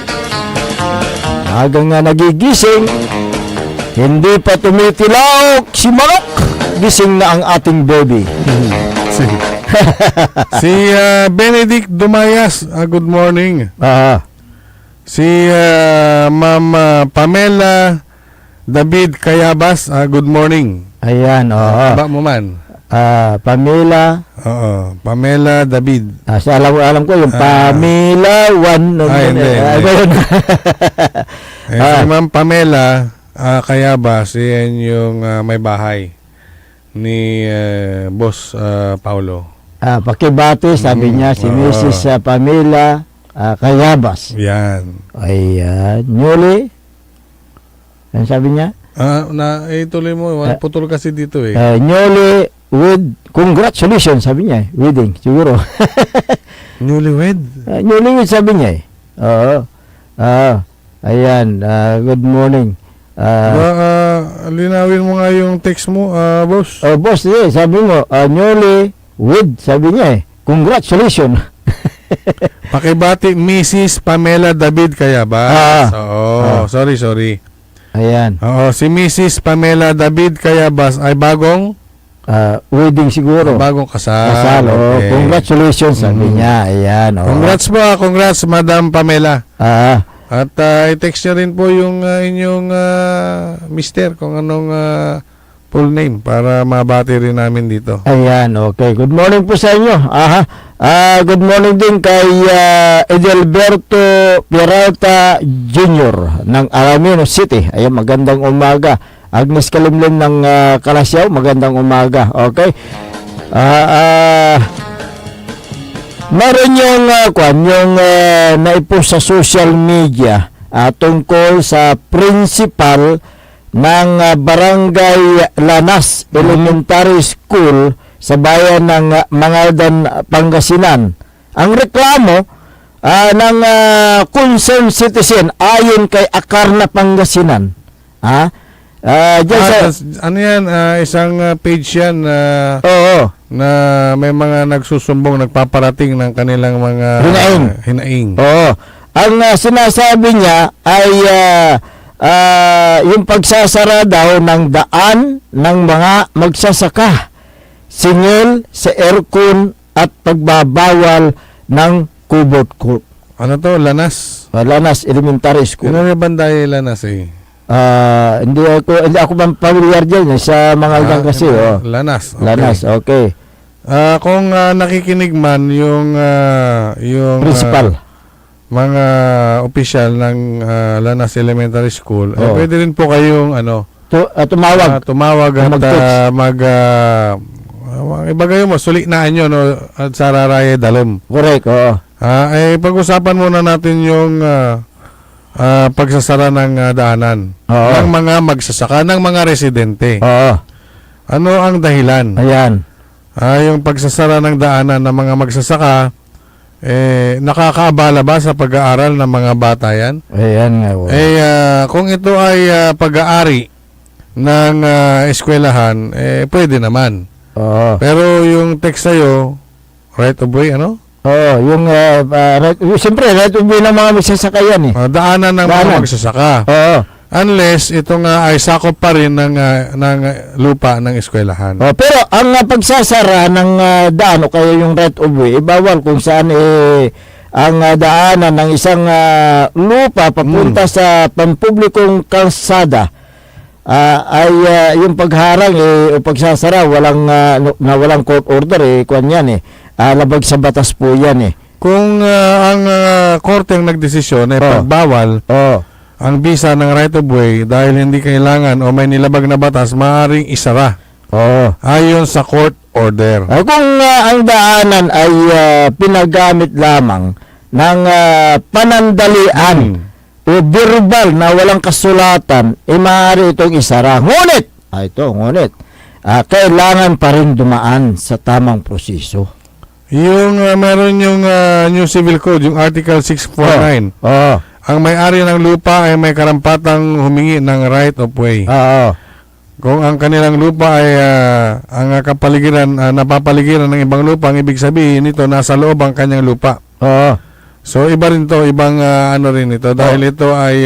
S6: Hanggang nagigising, hindi pa tumitilaok si Manok, gising na ang ating baby.
S7: Si Benedict Dumayas, good morning. Si Ma'am Pamela David Kayabas, good morning.
S6: Ayan, oo.
S7: Ba mo man?
S6: Pamela.
S7: Oo, Pamela David.
S6: Alam ko yung Pamela
S7: hindi. Si Ma'am Pamela Kayabas, yan yung may bahay ni Boss Paulo.
S6: Pakibati, sabi niya, si Mrs. Pamela Kayabas.
S7: Yan.
S6: Ayan. Newly? Ano sabi niya?
S7: Ituloy mo. Putol kasi dito eh.
S6: Newly with congratulations, sabi niya. Wedding, siguro.
S7: Newlywed?
S6: Newlywed, sabi niya eh. Oo. Ayan. Good morning.
S7: Linawin mo nga yung text mo, boss.
S6: Boss, sabi mo, newly with, sabi niya eh. Congratulations.
S7: Pakibati, Mrs. Pamela David Kayabas. Sorry.
S6: Ayan.
S7: Si Mrs. Pamela David Kayabas ay bagong
S6: wedding siguro.
S7: Bagong kasal.
S6: Okay. Congratulations, sabi niya. Ayan.
S7: Congrats po, congrats Madam Pamela. At i-text niya rin po yung inyong mister kung anong full name para mabati rin namin dito.
S6: Ayan, okay. Good morning po sa inyo. Good morning din kay Edelberto Peralta Jr. ng Aramino City. Ayan, magandang umaga. Agnes Kalimlim ng Calasiao, magandang umaga. Okay. Meron yung naipost sa social media tungkol sa principal ng Barangay Lanas Elementary School sa bayan ng Mangaldan, Pangasinan. Ang reklamo ng concerned citizen ayon kay Akarna Pangasinan.
S7: Ano yan? Isang page yan
S6: Oo.
S7: na may mga nagsusumbong, nagpaparating ng kanilang mga hinaing.
S6: Oo. Ang sinasabi niya ay yung pagsasara daw ng daan ng mga magsasaka, singil sa aircon at pagbabawal ng kubot.
S7: Ano to? Lanas?
S6: Lanas Elementary School.
S7: Ano yung banday Lanas eh?
S6: Hindi ako familiar diyan sa mga kasi
S7: Lanas. Okay.
S6: Lanas, okay.
S7: Kung nakikinig man yung
S6: Principal,
S7: mga opisyal ng Lanas Elementary School, pwede rin po kayong tumawag at ibagay mo, suliknaan nyo at sararaye dalim.
S6: Correct, oo.
S7: Pag-usapan muna natin yung pagsasara ng daanan ng mga magsasaka, ng mga residente.
S6: Oo.
S7: Ano ang dahilan?
S6: Ayan.
S7: Yung pagsasara ng daanan ng mga magsasaka, nakakaabala ba sa pag-aaral ng mga bata yan?
S6: Ayan nga.
S7: Kung ito ay pag-aari ng eskwelahan, pwede naman.
S6: Oo.
S7: Pero yung text sa'yo, right of way, ano?
S6: Oo, yung siyempre, right of way ng mga magsasaka yan
S7: Daanan ng mga magsasaka.
S6: Oo.
S7: Unless ito nga ay sakop pa rin ng lupa ng eskwelahan.
S6: Pero ang pagsasara ng daan o kaya yung right of way, bawal kung saan ang daanan ng isang lupa papunta sa pampublikong kalsada ay yung pagharang o pagsasara walang court order kuwan yan labag sa batas po yan
S7: Kung ang korte ang nagdesisyon ay pagbawal ang bisa ng right of way dahil hindi kailangan o may nilabag na batas, maaaring isara. Ayon sa court order.
S6: Kung ang daanan ay pinagamit lamang ng panandalian o verbal na walang kasulatan, maaari itong isara. Ngunit, kailangan pa rin dumaan sa tamang proseso.
S7: Yung meron yung New Civil Code, yung Article 649. Ang may-ari ng lupa ay may karampatang humingi ng right of way. Kung ang kanilang lupa ay ang kapaligiran, napapaligiran ng ibang lupa, ang ibig sabihin nito nasa loob ang kanyang lupa. So iba rin to, ibang ano rin ito dahil ito ay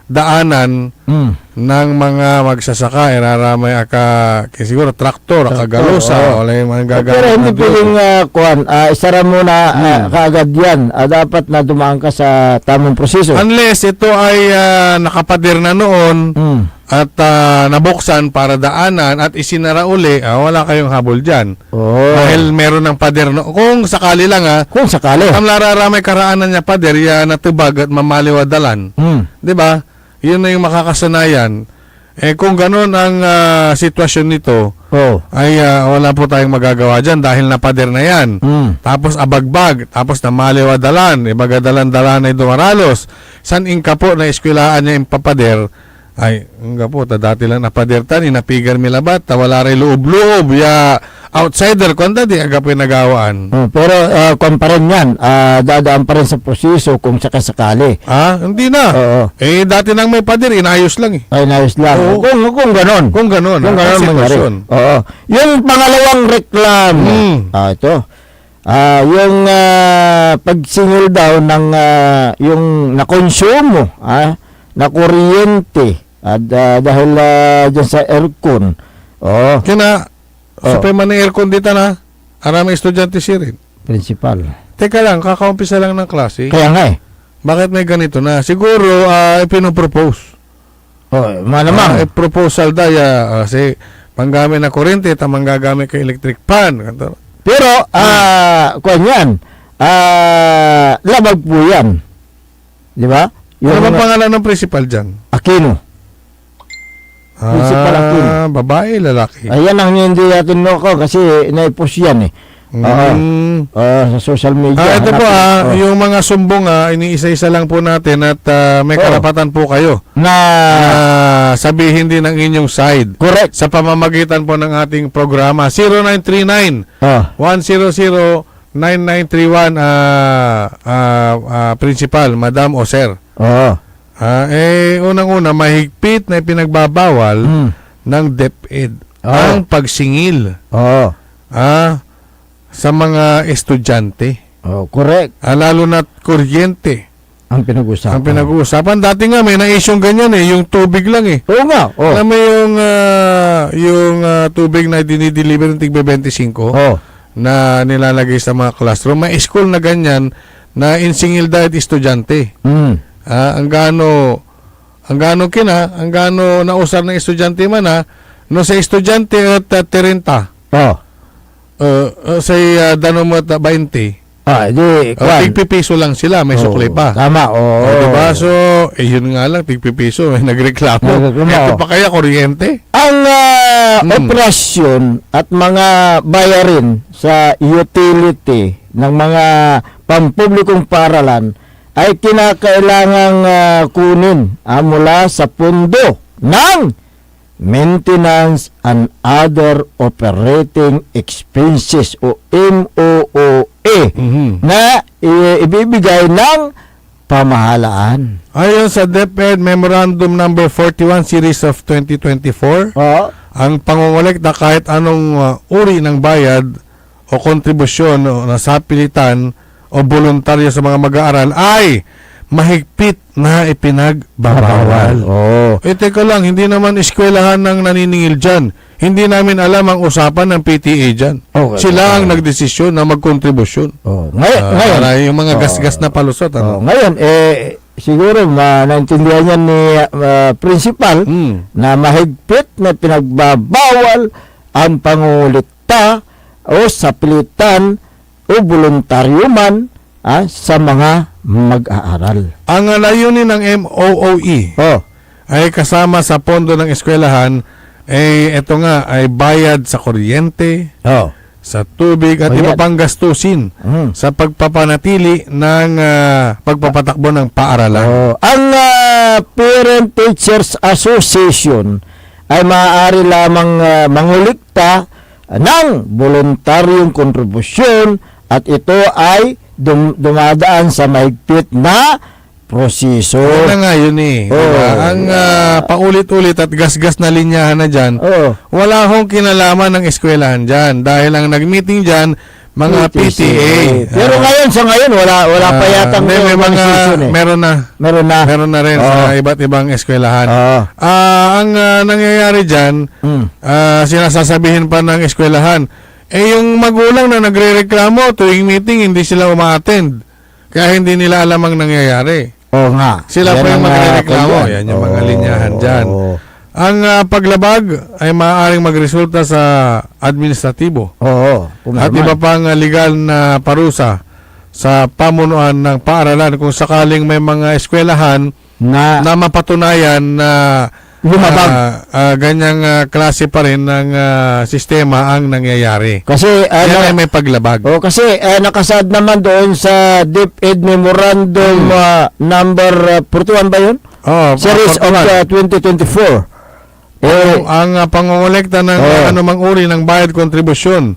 S7: daanan ng mga magsasaka, raramay siguro traktor, kagalusa, wala yung mga gagamit.
S6: Pero hindi pwedeng isara muna kaagad yan. Dapat na dumaan ka sa tamang proseso.
S7: Unless ito ay nakapader na noon at nabuksan para daanan at isinara uli, wala kayong habol dyan. Dahil meron ng pader kung sakali lang
S6: kung sakali.
S7: Ang lararamay karaanan niya pader, natubag at mamaliwadalan. Diba? Yun na yung makakasanayan. Kung ganun ang sitwasyon nito, ay wala po tayong magagawa dyan dahil napader na yan. Tapos abagbag, tapos namaliwadalan, ibagadalan-dalan ay dumaralos. San ingka po na eskwelaan niya yung papader, ay, nga po, dati lang napader tan, inapigar milabat, wala rin loob-loob, outsider, kung di agapin nagawaan.
S6: Pero kung pa rin yan, dadaan pa rin sa proseso kung sakasakali.
S7: Hindi na. Dati nang may pader, inayos lang
S6: Inayos lang. Kung ganon.
S7: Kung ganon
S6: mangyari. Yung pangalawang reklamo, ito, yung pagsingil daw ng yung nakonsumo, na kuryente, dahil dyan sa aircon.
S7: So, pa man ng aircon dito na, maraming estudyante siya rin.
S6: Principal.
S7: Teka lang, kakaumpisa lang ng klase.
S6: Kaya nga
S7: Bakit may ganito na? Siguro, pinopropose.
S6: Malamang.
S7: Proposal daya, kasi panggamit na kuryente, tamang gagamit kay electric pan.
S6: Pero, kung yan, labag po yan. Di ba?
S7: Ano bang pangalan ng principal dyan?
S6: Aquino. Principal Aquino.
S7: Babae, lalaki.
S6: Ayan ang hindi natin ko kasi naipos yan Sa social media.
S7: Ito po
S6: hanapin.
S7: yung mga sumbong iniisa-isa lang po natin at may karapatan po kayo
S6: na
S7: sabihin din ang inyong side.
S6: Correct.
S7: Sa pamamagitan po ng ating programa 0939 100 9931 Principal, Madam o Sir. Unang-una, mahigpit na ipinagbabawal ng DepEd ang pagsingil sa mga estudyante.
S6: Correct.
S7: Lalo na't kuryente
S6: Ang pinag-uusapan.
S7: Dati nga may na-isyong ganyan yung tubig lang
S6: Oo nga.
S7: Alam mo yung tubig na dinideliver ng tigbe 25 na nilalagay sa mga classroom. May school na ganyan na insingil dahil estudyante. Ang gaano nausar ng estudyante man no sa estudyante at 30. Say danomot 20. Tigpipiso lang sila, may sukli pa.
S6: Tama,
S7: diba? So, yun nga lang, tigpipiso, may nagreklamo. Ito pa kaya kuryente?
S6: Ang operasyon at mga bayarin sa utility ng mga pampublikong paaralan ay kinakailangang kunin mula sa pundo ng Maintenance and Other Operating Expenses o MOOE na ibibigay ng pamahalaan.
S7: Ayon sa DepEd Memorandum Number 41 Series of 2024, ang pangongolekta kahit anong uri ng bayad o kontribusyon o nasapilitan o voluntaryo sa mga mag-aaral ay mahigpit na ipinagbabawal. Teka lang, hindi naman eskwelahan ng naniningil dyan. Hindi namin alam ang usapan ng PTA dyan. Sila ang nagdesisyon na magkontribusyon. Ngayon, yung mga gasgas na palusot.
S6: Ngayon, siguro naintindihan yan ni Principal na mahigpit na pinagbabawal ang pangulikta o sapilitan o voluntaryo man sa mga mag-aaral.
S7: Ang layunin ng MOOE ay kasama sa pondo ng eskwelahan ito nga ay bayad sa kuryente, sa tubig at iba pang gastusin sa pagpapanatili ng pagpapatakbo ng paaralan.
S6: Ang Parent Teachers Association ay maaari lamang mangulikta ng voluntaryong kontribusyon at ito ay dumadaan sa mahigpit na proseso.
S7: Ano nga yun diba? Ang paulit-ulit at gasgas na linyahan na dyan, wala akong kinalaman ng eskwelahan dyan dahil ang nag-meeting dyan mga PTA.
S6: Pero sa ngayon wala pa yatang
S7: may mga meron na rin sa iba't ibang eskwelahan. Ang nangyayari dyan, sinasasabihin pa ng eskwelahan, yung magulang na nagrereklamo tuwing meeting hindi sila uma-attend. Kaya hindi nila alam ang nangyayari. Sila pa yung magrereklamo. Yan yung mga linyahan dyan. Ang paglabag ay maaaring magresulta sa administratibo. At iba pang legal na parusa sa pamunuan ng paaralan kung sakaling may mga eskwelahan na mapatunayan na ganyang klase pa rin ng sistema ang nangyayari.
S6: Kasi
S7: yan ay may paglabag.
S6: Kasi nakasad naman doon sa DepEd Memorandum number 41 ba yun? Series of 2024.
S7: Ang pangongolekta ng anumang uri ng bayad kontribusyon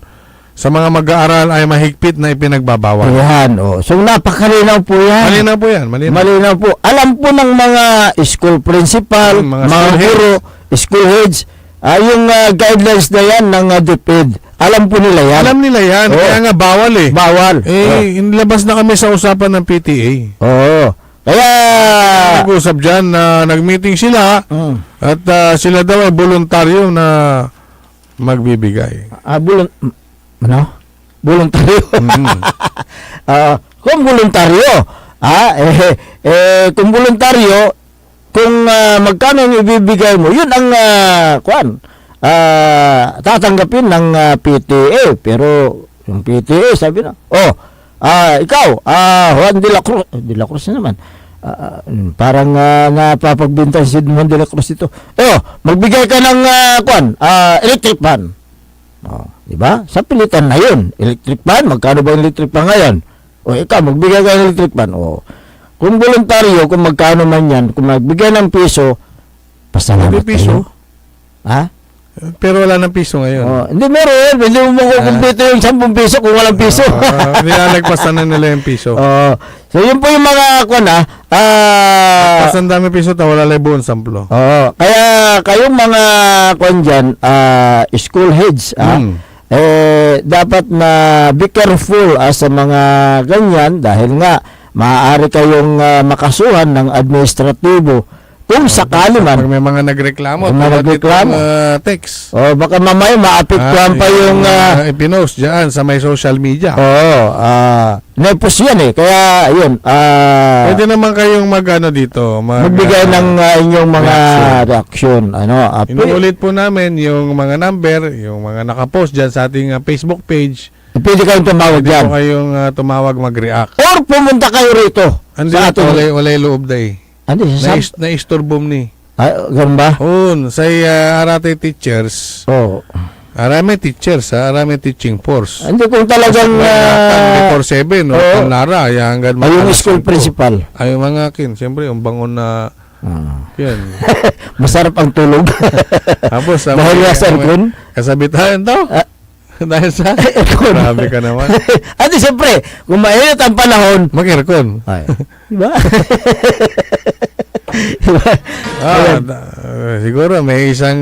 S7: sa mga mag-aaral ay mahigpit na ipinagbabawal.
S6: So napakalinaw po yan. Malinaw po. Alam po ng mga school principal, mga guro, school heads, yung guidelines na yan ng DepEd. Alam po nila yan.
S7: Alam nila yan. Kaya nga bawal
S6: Bawal.
S7: Inilabas na kami sa usapan ng PTA.
S6: Kaya
S7: nag-usap dyan na nag-meeting sila at sila daw ay voluntaryo na magbibigay.
S6: Voluntaryo. Kung voluntaryo, kung voluntaryo, kung magkano yung ibibigay mo, yun ang tatanggapin ng PTA. Pero yung PTA sabi na, ikaw, Juan de la Cruz naman. Parang napapagbintan si Juan de la Cruz ito. Magbigay ka ng electric fan. Di ba? Sa pilitan na yun. Electric fan, magkano ba ang electric fan ngayon? O ikaw, magbigay ka ng electric fan. O, kung voluntaryo, kung magkano man yan, kung magbigay ng piso, pasalamat
S7: piso.
S6: kayo. Ha?
S7: Pero wala ng piso ngayon.
S6: Hindi meron. Hindi mo makukumpleto yung 10 piso kung walang piso.
S7: Nilalagpasan na nila yung piso.
S6: So, yun po yung mga
S7: Pasan dami piso, wala lebon samplo.
S6: Kaya kayong mga dyan, school heads, dapat na be careful sa mga ganyan dahil nga maaari kayong makasuhan ng administratibo kung sakali man.
S7: Pag may mga nagreklamo, text.
S6: Baka mamaya maapektuhan pa yung
S7: ipinost dyan sa may social media.
S6: Nepos yan kaya yun.
S7: Pwede naman kayong
S6: magbigay ng inyong mga reaksyon.
S7: Inuulit po namin yung mga number, yung mga nakapost dyan sa ating Facebook page.
S6: Pwede kayong tumawag dyan.
S7: Pwede po kayong tumawag, mag-react.
S6: Or pumunta kayo rito.
S7: Walay loob day. Na-istorbom ni.
S6: Ganun ba?
S7: Sa arate teachers. Arame teachers, arame teaching force.
S6: Hindi kung talagang
S7: 24/7 Lara, hanggang
S6: yung school principal.
S7: Ay mga siyempre yung bangon na yan.
S6: Masarap ang tulog.
S7: Tapos
S6: dahil sa aircon.
S7: Kasabitan to. Dahil sa aircon. Grabe ka naman.
S6: At siyempre, kung mainit ang panahon,
S7: mag-aircon.
S6: Diba?
S7: Siguro may isang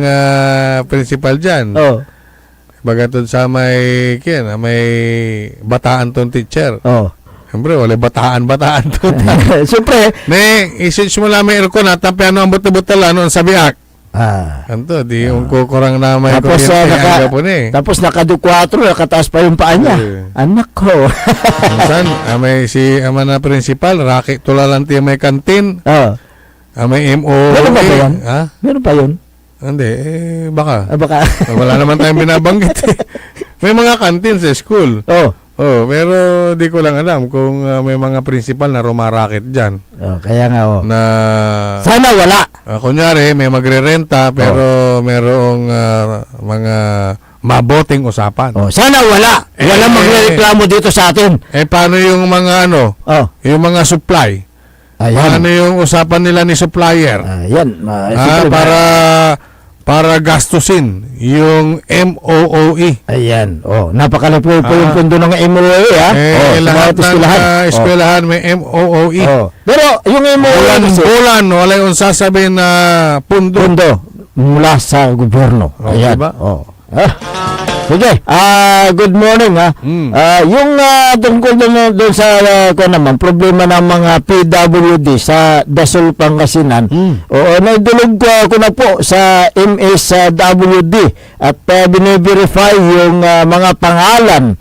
S7: principal dyan. Bagatod sa may bataan tong teacher. Siyempre, wala bataan to.
S6: Siyempre,
S7: i-switch mo lang may aircon at piano ang buto-buto lang ang sabiak. Anto, di yung kukurang na may kuryente.
S6: Tapos naka-4, nakataas pa yung paa niya. Anak ko.
S7: Minsan, may si ama na principal, racket tulalanti may kantin. May MO.
S6: Meron ba yan? Meron pa yun?
S7: Hindi, baka.
S6: Baka.
S7: Wala naman tayong binabanggit. May mga kantin sa school. Pero di ko lang alam kung may mga principal na rumaraket dyan.
S6: Kaya nga
S7: na
S6: sana wala.
S7: Kunyari, may magre-renta pero merong mga mabuting usapan.
S6: Sana wala. Wala magreklamo dito sa atin.
S7: Paano yung mga yung mga supply? Paano yung usapan nila ni supplier? Para gastusin yung MOOE.
S6: Ayan. Napakalaki po yung pundo ng MOOE,
S7: lahat ng eskwelahan may MOOE.
S6: Pero yung MOOE
S7: bulan, wala yung sasabihin na pundo
S6: mula sa gobyerno. Ayan.
S7: Diba?
S6: Sige. Good morning yung tungkol doon sa naman problema ng mga PWD sa Dasol, Pangasinan. Naidulog ko na po sa MSWD at bine-verify yung mga pangalan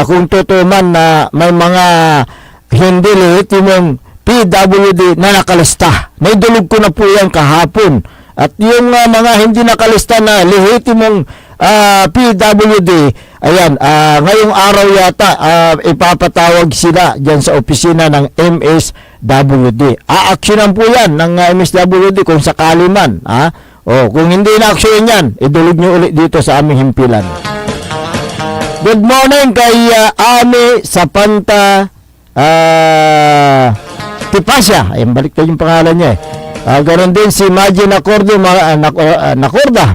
S6: kung totoo man na may mga hindi lehitimong PWD na nakalista. Naidulog ko na po yan kahapon. At yung mga hindi nakalista na lehitimong PWD, ayan, ngayong araw yata ipapatawag sila dyan sa opisina ng MSWD. Aaksyonan po yan ng MSWD kung sakali man. Kung hindi na-aksyon yan, idulog nyo ulit dito sa aming himpilan. Good morning kay Ami Sapanta Tipasya. Ayan, balik tayo yung pangalan niya Ganon din si Maji Nacorda,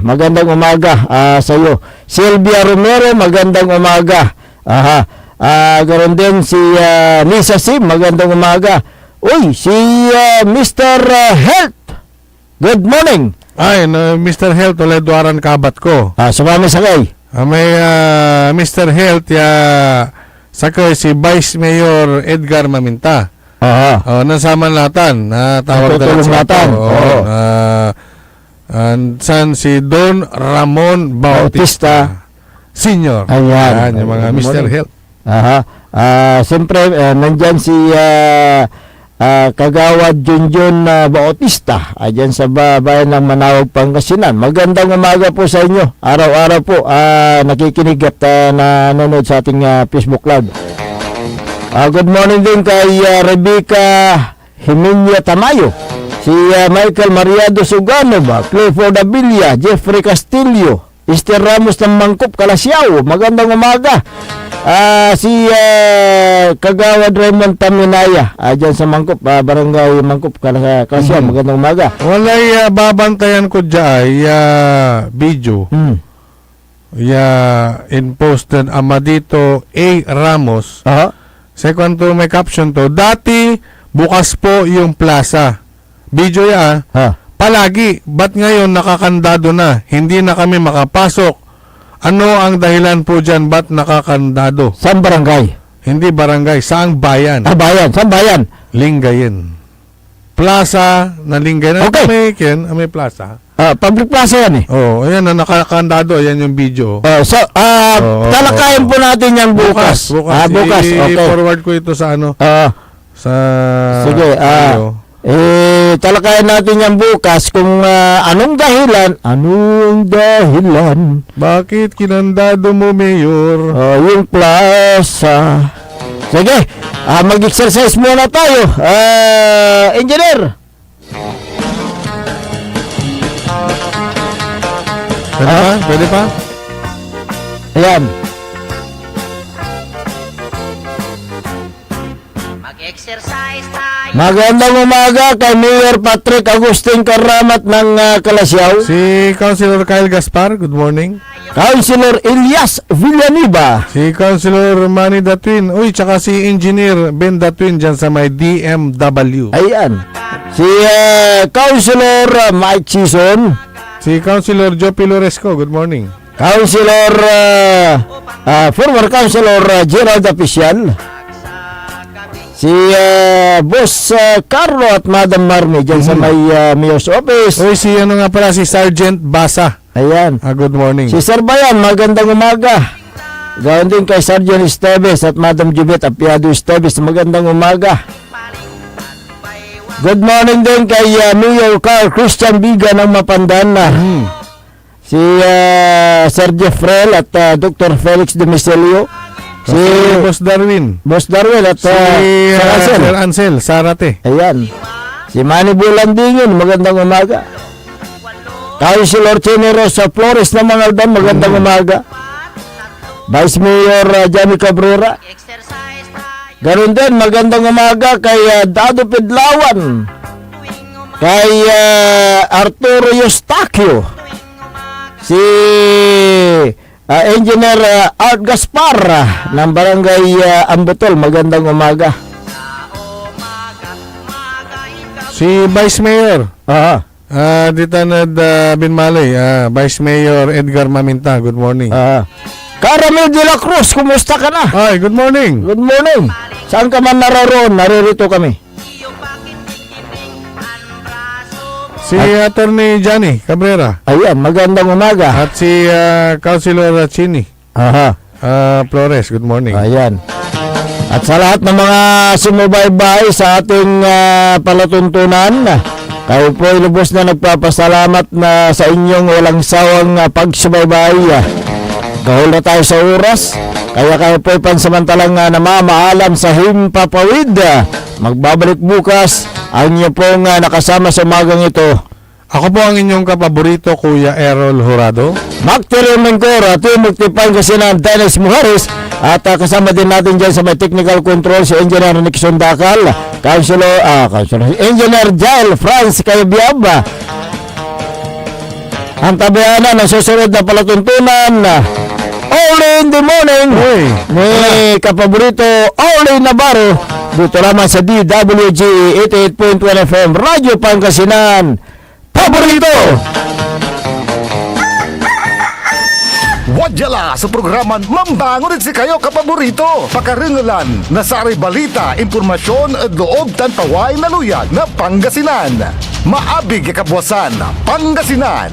S6: magandang umaga sa iyo. Sylvia Romero, magandang umaga. Ganon din si Lisa Sim, magandang umaga. Si Mr. Health. Good morning.
S7: Mr. Health, ulit duwaran kabat ko.
S6: Sumami sakay.
S7: May Mr. Health, sakay si Vice Mayor Edgar Maminta. Nasama natin. Tawag
S6: natin.
S7: San si Don Ramon Bautista Senior.
S6: Ayan.
S7: Yung mga Mr. Health.
S6: Siyempre, nandyan si Kagawad Junjun Bautista. Ayan sa bayan ng Manawag, Pangasinan. Magandang umaga po sa inyo. Araw-araw po nakikinig at nanonood sa ating Facebook Live. Good morning din kay Rebecca Himinya Tamayo, si Michael Mariado Suganova, Clifford Abilia, Jeffrey Castillo, Esther Ramos ng Mangkop, Kalasyaw. Magandang umaga. Si Kagawad Raymond Taminaya, dyan sa Mangkop, Barangay Mangkop, Kalasyaw. Magandang umaga.
S7: Walay babantayan ko dyan video. In posted Amadito A. Ramos. Second to may caption to, dati bukas po yung plaza. Video palagi, ba't ngayon nakakandado na? Hindi na kami makapasok. Ano ang dahilan po dyan, ba't nakakandado?
S6: Saan barangay?
S7: Hindi barangay, saang bayan?
S6: Bayan, saan bayan?
S7: Lingayen. Plaza na Lingayen.
S6: Okay.
S7: May plaza.
S6: Public plaza yan
S7: Ayan na nakakandado, ayan yung video.
S6: Talakayin po natin yan bukas. Bukas. Okay.
S7: I-forward ko ito sa sa
S6: sige, talakayan natin yan bukas kung anong dahilan.
S7: Bakit kinandado mo, Mayor?
S6: Yung plaza. Sige, mag-exercise muna tayo. Engineer.
S7: Pwede pa?
S6: Ayan.
S2: Mag-exercise tayo.
S6: Magandang umaga kay Mayor Patrick Agustin Karamat ng Kalasyaw.
S7: Si Councilor Kyle Gaspar, good morning.
S6: Councilor Elias Villanueva.
S7: Si Councilor Manny Datwin. Tsaka si Engineer Ben Datwin dyan sa may DMW.
S6: Ayan. Si Councilor Mike Chison.
S7: Si Councilor Joe Piloresco, good morning.
S6: Councilor former Councilor Gerald Apicial. Si Boss Carlo at Madam Marmy dyan sa may Mayor's Office.
S7: Si si Sergeant Basa.
S6: Ayan.
S7: Good morning.
S6: Si Sir Bayan, magandang umaga. Gawin din kay Sergeant Esteves at Madam Jubet Apiado Esteves, magandang umaga. Good morning din kay Mayor Carl Christian Biga ng Mapandan. Si Sir Jeffrel at Dr. Felix Demicelio. Si
S7: Boss Darwin.
S6: At
S7: si Sir Ansel Sarate.
S6: Ayan. Si Manny Bulandingin, magandang umaga. Councilor Chene Rosa Flores ng Mangaldan, magandang umaga. Vice Mayor Johnny Cabrera. Ganon din, magandang umaga kay Dado Pedlawan. Kay Arturo Eustaquio. Si Engineer Art Gaspar ng Barangay Ambotol, magandang umaga.
S7: Si Vice Mayor. Ditanad Binmalay, Vice Mayor Edgar Maminta, good morning.
S6: Caramel de la Cruz, kumusta ka na?
S7: Hi, good morning.
S6: Good morning. Saan ka man naroon? Naririto kami.
S7: Si Attorney Johnny Cabrera.
S6: Ayan, magandang umaga.
S7: At si Councilor Chini Flores, good morning.
S6: Ayan. At sa lahat ng mga sumubaybay sa ating palatuntunan, kayo po ay lubos na nagpapasalamat na sa inyong walang sawang pagsubaybay. Gahol na tayo sa oras, kaya kayo po ay pansamantalang namamaalam sa Himpapawid. Magbabalik bukas ang inyo pong nakasama sa umagang ito.
S7: Ako po ang inyong kapaborito, Kuya Errol Jurado.
S6: Mactero Mengcora, Timog Tipan Kasinan, Dennis Muharis. At kasama din natin dyan sa may technical control si Engineer Nixon Dakal, Councilor Engineer Jael Franz Kayabyab. Ang tabayana ng susunod na palatuntunan, Only in the Morning, ni kapaborito Only Navarro, dito lamang sa DWG 88.1 FM, Radyo Pangasinan, paborito!
S1: Wadyala sa programan Mambangon si kayo kapaborito. Pakaringalan na sari balita, impormasyon at loob tantaway na luyag na Pangasinan. Maabig kabwasan, Pangasinan.